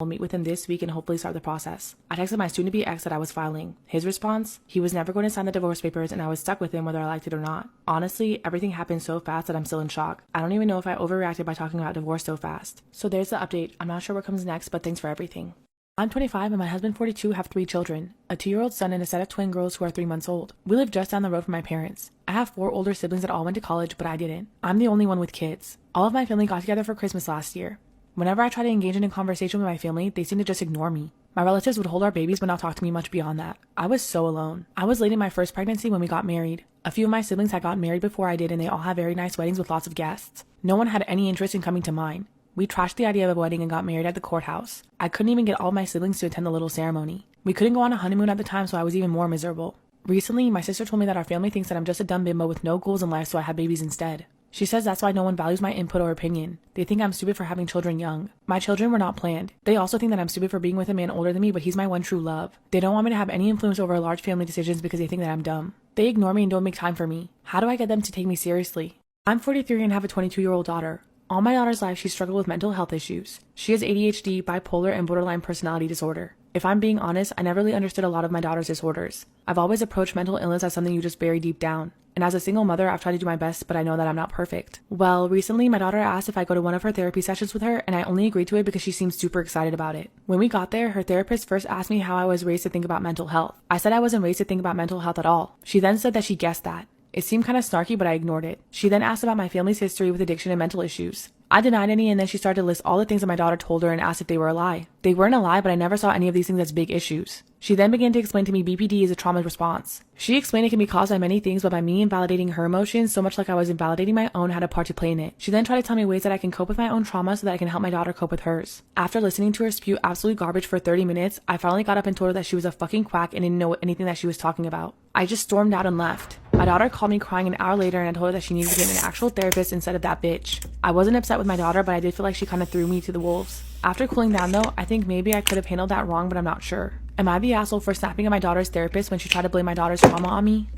I'll meet with him this week and hopefully start the process. I texted my soon-to-be ex that I was filing. His response? He was never going to sign the divorce papers and I was stuck with him whether I liked it or not. Honestly, everything happened so fast that I'm still in shock. I don't even know if I overreacted by talking about divorce so fast. So there's the update. I'm not sure what comes next, but thanks for everything. I'm 25 and my husband 42 have 3 children, a 2-year-old son and a set of twin girls who are 3 months old. We live just down the road from my parents. I have 4 older siblings that all went to college, but I didn't. I'm the only one with kids. All of my family got together for Christmas last year. Whenever I try to engage in a conversation with my family, they seem to just ignore me. My relatives would hold our babies but not talk to me much beyond that. I was so alone. I was late in my first pregnancy when we got married. A few of my siblings had gotten married before I did and they all had very nice weddings with lots of guests. No one had any interest in coming to mine. We trashed the idea of a wedding and got married at the courthouse. I couldn't even get all my siblings to attend the little ceremony. We couldn't go on a honeymoon at the time, so I was even more miserable. Recently, my sister told me that our family thinks that I'm just a dumb bimbo with no goals in life, so I had babies instead. She says that's why no one values my input or opinion. They think I'm stupid for having children young. My children were not planned. They also think that I'm stupid for being with a man older than me, but he's my one true love. They don't want me to have any influence over large family decisions because they think that I'm dumb. They ignore me and don't make time for me. How do I get them to take me seriously? I'm 43 and have a 22-year-old daughter. All my daughter's life, she struggled with mental health issues. She has ADHD, bipolar, and borderline personality disorder. If I'm being honest, I never really understood a lot of my daughter's disorders. I've always approached mental illness as something you just bury deep down. And as a single mother, I've tried to do my best, but I know that I'm not perfect. Well, recently, my daughter asked if I go to one of her therapy sessions with her, and I only agreed to it because she seemed super excited about it. When we got there, her therapist first asked me how I was raised to think about mental health. I said I wasn't raised to think about mental health at all. She then said that she guessed that. It seemed kind of snarky, but I ignored it. She then asked about my family's history with addiction and mental issues. I denied any, and then she started to list all the things that my daughter told her and asked if they were a lie. They weren't a lie, but I never saw any of these things as big issues. She then began to explain to me BPD is a trauma response. She explained it can be caused by many things, but by me invalidating her emotions so much like I was invalidating my own had a part to play in it. She then tried to tell me ways that I can cope with my own trauma so that I can help my daughter cope with hers. After listening to her spew absolute garbage for 30 minutes, I finally got up and told her that she was a fucking quack and didn't know anything that she was talking about. I just stormed out and left. My daughter called me crying an hour later and I told her that she needed to get an actual therapist instead of that bitch. I wasn't upset with my daughter, but I did feel like she kind of threw me to the wolves. After cooling down though, I think maybe I could have handled that wrong, but I'm not sure. Am I the asshole for snapping at my daughter's therapist when she tried to blame my daughter's trauma on me?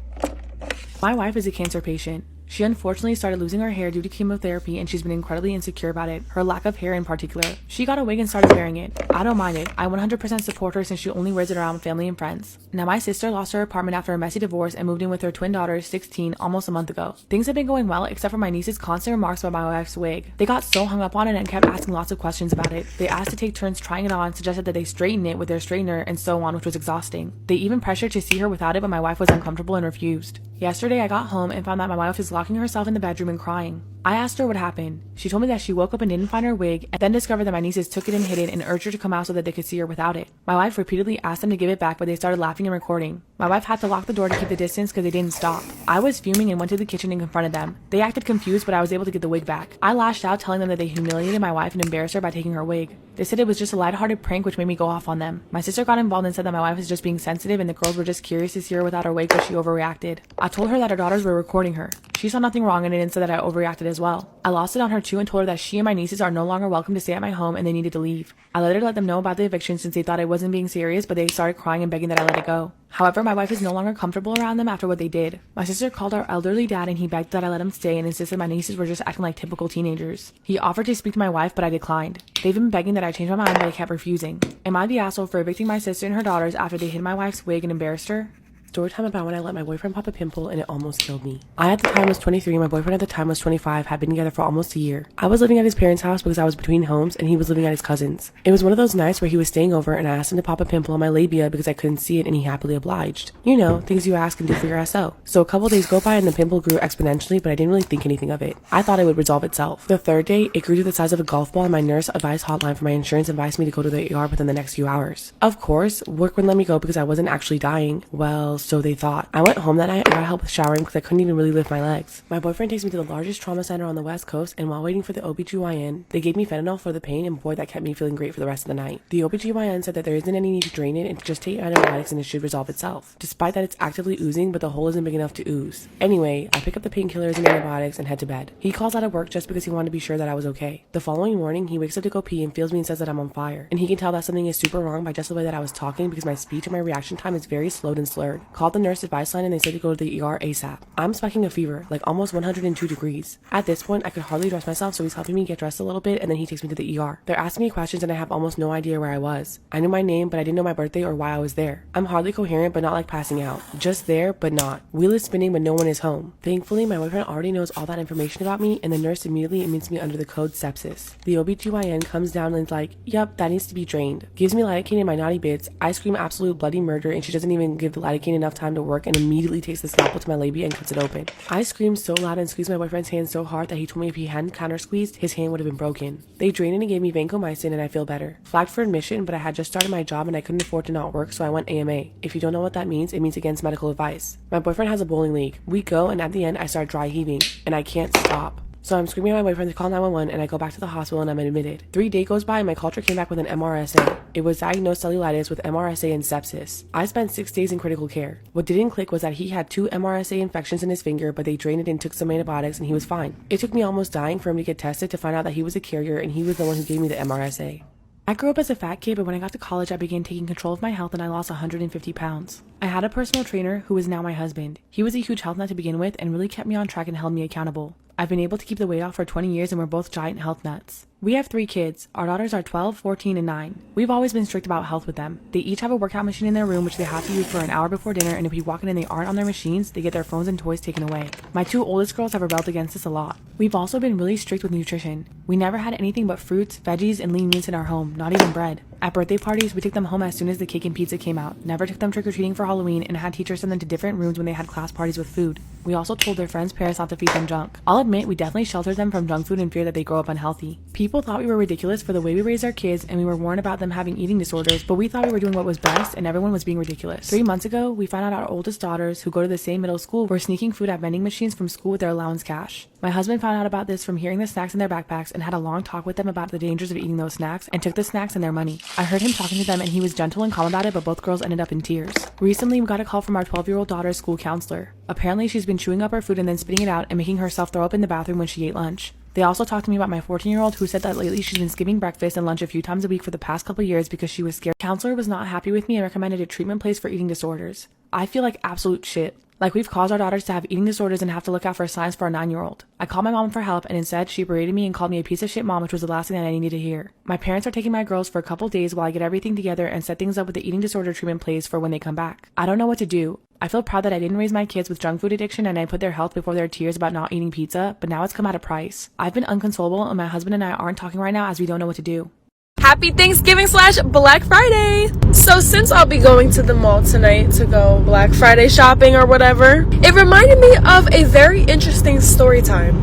My wife is a cancer patient. She unfortunately started losing her hair due to chemotherapy and she's been incredibly insecure about it, her lack of hair in particular. She got a wig and started wearing it. I don't mind it. I 100% support her since she only wears it around family and friends. Now my sister lost her apartment after a messy divorce and moved in with her twin daughter, 16, almost a month ago. Things have been going well except for my niece's constant remarks about my wife's wig. They got so hung up on it and kept asking lots of questions about it. They asked to take turns trying it on, suggested that they straighten it with their straightener and so on, which was exhausting. They even pressured to see her without it, but my wife was uncomfortable and refused. Yesterday I got home and found that my wife is locking herself in the bedroom and crying. I asked her what happened. She told me that she woke up and didn't find her wig and then discovered that my nieces took it and hid it and urged her to come out so that they could see her without it. My wife repeatedly asked them to give it back, but they started laughing and recording. My wife had to lock the door to keep the distance because they didn't stop. I was fuming and went to the kitchen and confronted them. They acted confused, but I was able to get the wig back. I lashed out telling them that they humiliated my wife and embarrassed her by taking her wig. They said it was just a lighthearted prank, which made me go off on them. My sister got involved and said that my wife was just being sensitive and the girls were just curious to see her without her wig, but she overreacted. I told her that her daughters were recording her. She saw nothing wrong in it and said that I overreacted as well. I lost it on her too and told her that she and my nieces are no longer welcome to stay at my home and they needed to leave. I let them know about the eviction since they thought I wasn't being serious, but they started crying and begging that I let it go. However, my wife is no longer comfortable around them after what they did. My sister called our elderly dad and he begged that I let him stay and insisted my nieces were just acting like typical teenagers. He offered to speak to my wife, but I declined. They've been begging that I change my mind, but I kept refusing. Am I the asshole for evicting my sister and her daughters after they hid my wife's wig and embarrassed her? Story time about when I let my boyfriend pop a pimple and it almost killed me. I at the time was 23, my boyfriend at the time was 25, had been together for almost a year. I was living at his parents' house because I was between homes and he was living at his cousin's. It was one of those nights where he was staying over and I asked him to pop a pimple on my labia because I couldn't see it and he happily obliged. You know, things you ask and do for your SO. So a couple days go by and the pimple grew exponentially, but I didn't really think anything of it. I thought it would resolve itself. The third day, it grew to the size of a golf ball and my nurse advised hotline for my insurance advised me to go to the ER within the next few hours. Of course, work wouldn't let me go because I wasn't actually dying. Well, so they thought. I went home that night and got help with showering because I couldn't even really lift my legs. My boyfriend takes me to the largest trauma center on the West Coast and while waiting for the OBGYN, they gave me fentanyl for the pain and boy that kept me feeling great for the rest of the night. The OBGYN said that there isn't any need to drain it and to just take antibiotics and it should resolve itself. Despite that it's actively oozing but the hole isn't big enough to ooze. Anyway, I pick up the painkillers and antibiotics and head to bed. He calls out of work just because he wanted to be sure that I was okay. The following morning, he wakes up to go pee and feels me and says that I'm on fire. And he can tell that something is super wrong by just the way that I was talking because my speech and my reaction time is very slowed and slurred. Called the nurse advice line and they said to go to the ER ASAP. I'm spiking a fever, like almost 102 degrees. At this point, I could hardly dress myself, so he's helping me get dressed a little bit and then he takes me to the ER. They're asking me questions and I have almost no idea where I was. I knew my name, but I didn't know my birthday or why I was there. I'm hardly coherent, but not like passing out. Just there, but not. Wheel is spinning, but no one is home. Thankfully, my boyfriend already knows all that information about me and the nurse immediately admits me under the code sepsis. The OBGYN comes down and is like, yup, that needs to be drained. Gives me lidocaine in my naughty bits. I scream absolute bloody murder and she doesn't even give the lidocaine enough time to work and immediately takes the scalpel to my labia and cuts it open. I screamed so loud and squeezed my boyfriend's hand so hard that he told me if he hadn't counter squeezed, his hand would have been broken. They drained it and gave me vancomycin and I feel better. Flagged for admission, but I had just started my job and I couldn't afford to not work, so I went AMA. If you don't know what that means, it means against medical advice. My boyfriend has a bowling league. We go and at the end I start dry heaving and I can't stop. So I'm screaming at my boyfriend to call 911 and I go back to the hospital and I'm admitted. 3 days goes by and my culture came back with an MRSA. It was diagnosed cellulitis with MRSA and sepsis. I spent 6 days in critical care. What didn't click was that he had 2 MRSA infections in his finger, but they drained it and took some antibiotics and he was fine. It took me almost dying for him to get tested to find out that he was a carrier and he was the one who gave me the MRSA. I grew up as a fat kid, but when I got to college, I began taking control of my health and I lost 150 pounds. I had a personal trainer who is now my husband. He was a huge health nut to begin with and really kept me on track and held me accountable. I've been able to keep the weight off for 20 years and we're both giant health nuts. We have 3 kids. Our daughters are 12, 14, and 9. We've always been strict about health with them. They each have a workout machine in their room which they have to use for an hour before dinner, and if we walk in and they aren't on their machines, they get their phones and toys taken away. My 2 oldest girls have rebelled against this a lot. We've also been really strict with nutrition. We never had anything but fruits, veggies, and lean meats in our home, not even bread. At birthday parties, we took them home as soon as the cake and pizza came out, never took them trick-or-treating for Halloween, and had teachers send them to different rooms when they had class parties with food. We also told their friends' parents not to feed them junk. I'll admit, we definitely sheltered them from junk food in fear that they grow up unhealthy. People thought we were ridiculous for the way we raised our kids, and we were warned about them having eating disorders, but we thought we were doing what was best, and everyone was being ridiculous. 3 months ago, we found out our oldest daughters, who go to the same middle school, were sneaking food at vending machines from school with their allowance cash. My husband found out about this from hearing the snacks in their backpacks and had a long talk with them about the dangers of eating those snacks and took the snacks and their money. I heard him talking to them and he was gentle and calm about it, but both girls ended up in tears. Recently, we got a call from our 12-year-old daughter's school counselor. Apparently, she's been chewing up her food and then spitting it out and making herself throw up in the bathroom when she ate lunch. They also talked to me about my 14-year-old who said that lately she's been skipping breakfast and lunch a few times a week for the past couple years because she was scared. The counselor was not happy with me and recommended a treatment place for eating disorders. I feel like absolute shit. Like we've caused our daughters to have eating disorders and have to look out for signs for our 9-year-old. I called my mom for help and instead she berated me and called me a piece of shit mom, which was the last thing that I needed to hear. My parents are taking my girls for a couple days while I get everything together and set things up with the eating disorder treatment place for when they come back. I don't know what to do. I feel proud that I didn't raise my kids with junk food addiction and I put their health before their tears about not eating pizza, but now it's come at a price. I've been unconsolable and my husband and I aren't talking right now as we don't know what to do. Happy Thanksgiving / Black Friday! So since I'll be going to the mall tonight to go Black Friday shopping or whatever, it reminded me of a very interesting story time.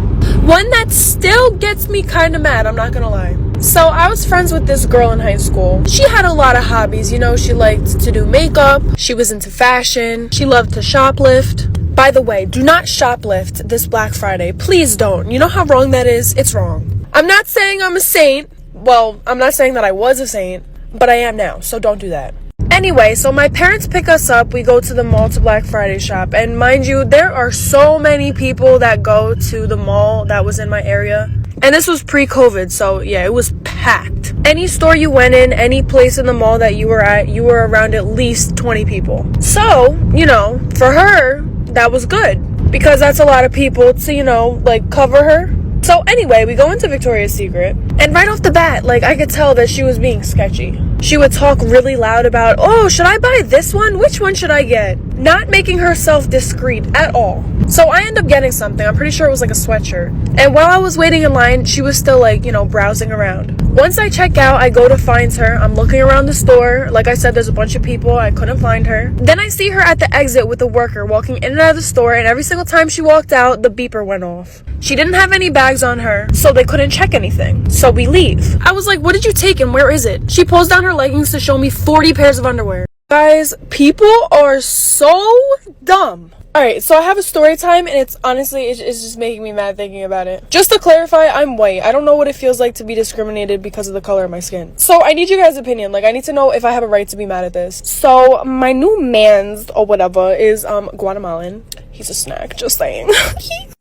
One that still gets me kind of mad, I'm not gonna lie. So I was friends with this girl in high school. She had a lot of hobbies, you know, she liked to do makeup, she was into fashion, she loved to shoplift. By the way, do not shoplift this Black Friday. Please don't. You know how wrong that is? It's wrong. I'm not saying I'm a saint. Well, I'm not saying that I was a saint, but I am now, so don't do that. Anyway, so my parents pick us up, we go to the mall to Black Friday shop, and mind you, there are so many people that go to the mall that was in my area, and this was pre-COVID, so yeah, it was packed. Any store you went in, any place in the mall that you were at, you were around at least 20 people. So, you know, for her, that was good, because that's a lot of people to, you know, like, cover her. So anyway, we go into Victoria's Secret, and right off the bat, like, I could tell that she was being sketchy. She would talk really loud about, oh, should I buy this one? Which one should I get? Not making herself discreet at all. So I end up getting something. I'm pretty sure it was like a sweatshirt. And while I was waiting in line, she was still like, you know, browsing around. Once I check out, I go to find her. I'm looking around the store. Like I said, there's a bunch of people. I couldn't find her. Then I see her at the exit with the worker walking in and out of the store, and every single time she walked out, the beeper went off. She didn't have any bags on her, so they couldn't check anything. So we leave. I was like, what did you take and where is it? She pulls down her leggings to show me 40 pairs of underwear. Guys, people are so dumb. Alright, so I have a story time, and it's honestly, it's just making me mad thinking about it. Just to clarify, I'm white. I don't know what it feels like to be discriminated because of the color of my skin. So I need you guys' opinion. Like, I need to know if I have a right to be mad at this. So my new man's or whatever is Guatemalan. He's a snack, just saying.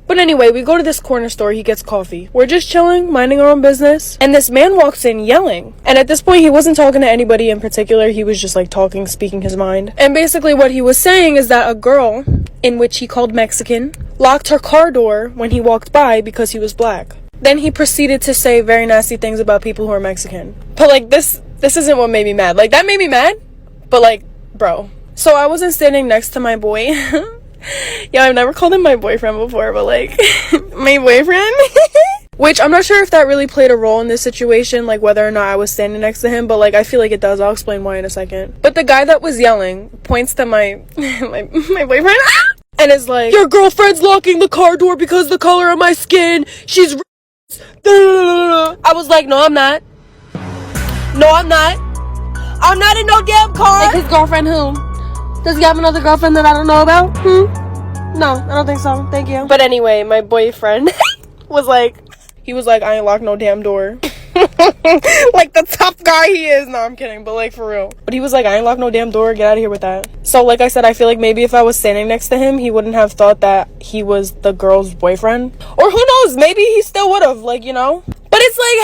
But anyway, we go to this corner store, he gets coffee. We're just chilling, minding our own business, and this man walks in yelling. And at this point, he wasn't talking to anybody in particular, he was just like talking, speaking his mind. And basically what he was saying is that a girl, in which he called Mexican, locked her car door when he walked by because he was black. Then he proceeded to say very nasty things about people who are Mexican. But like, this isn't what made me mad. Like, that made me mad, but like, bro. So I wasn't standing next to my boy. Yeah, I've never called him my boyfriend before, but like, my boyfriend. Which I'm not sure if that really played a role in this situation, like whether or not I was standing next to him, but like I feel like it does. I'll explain why in a second. But the guy that was yelling points to my my boyfriend and is like, your girlfriend's locking the car door because the color of my skin. She's I was like, no, I'm not. No, I'm not. I'm not in no damn car. Like his girlfriend who? Does he have another girlfriend that I don't know about? No, I don't think so. Thank you. But anyway, my boyfriend was like, I ain't locked no damn door. Like the tough guy he is. No, I'm kidding, but like for real. But he was like, I ain't locked no damn door. Get out of here with that. So like I said, I feel like maybe if I was standing next to him, he wouldn't have thought that he was the girl's boyfriend. Or who knows, maybe he still would have, like, you know. But it's like,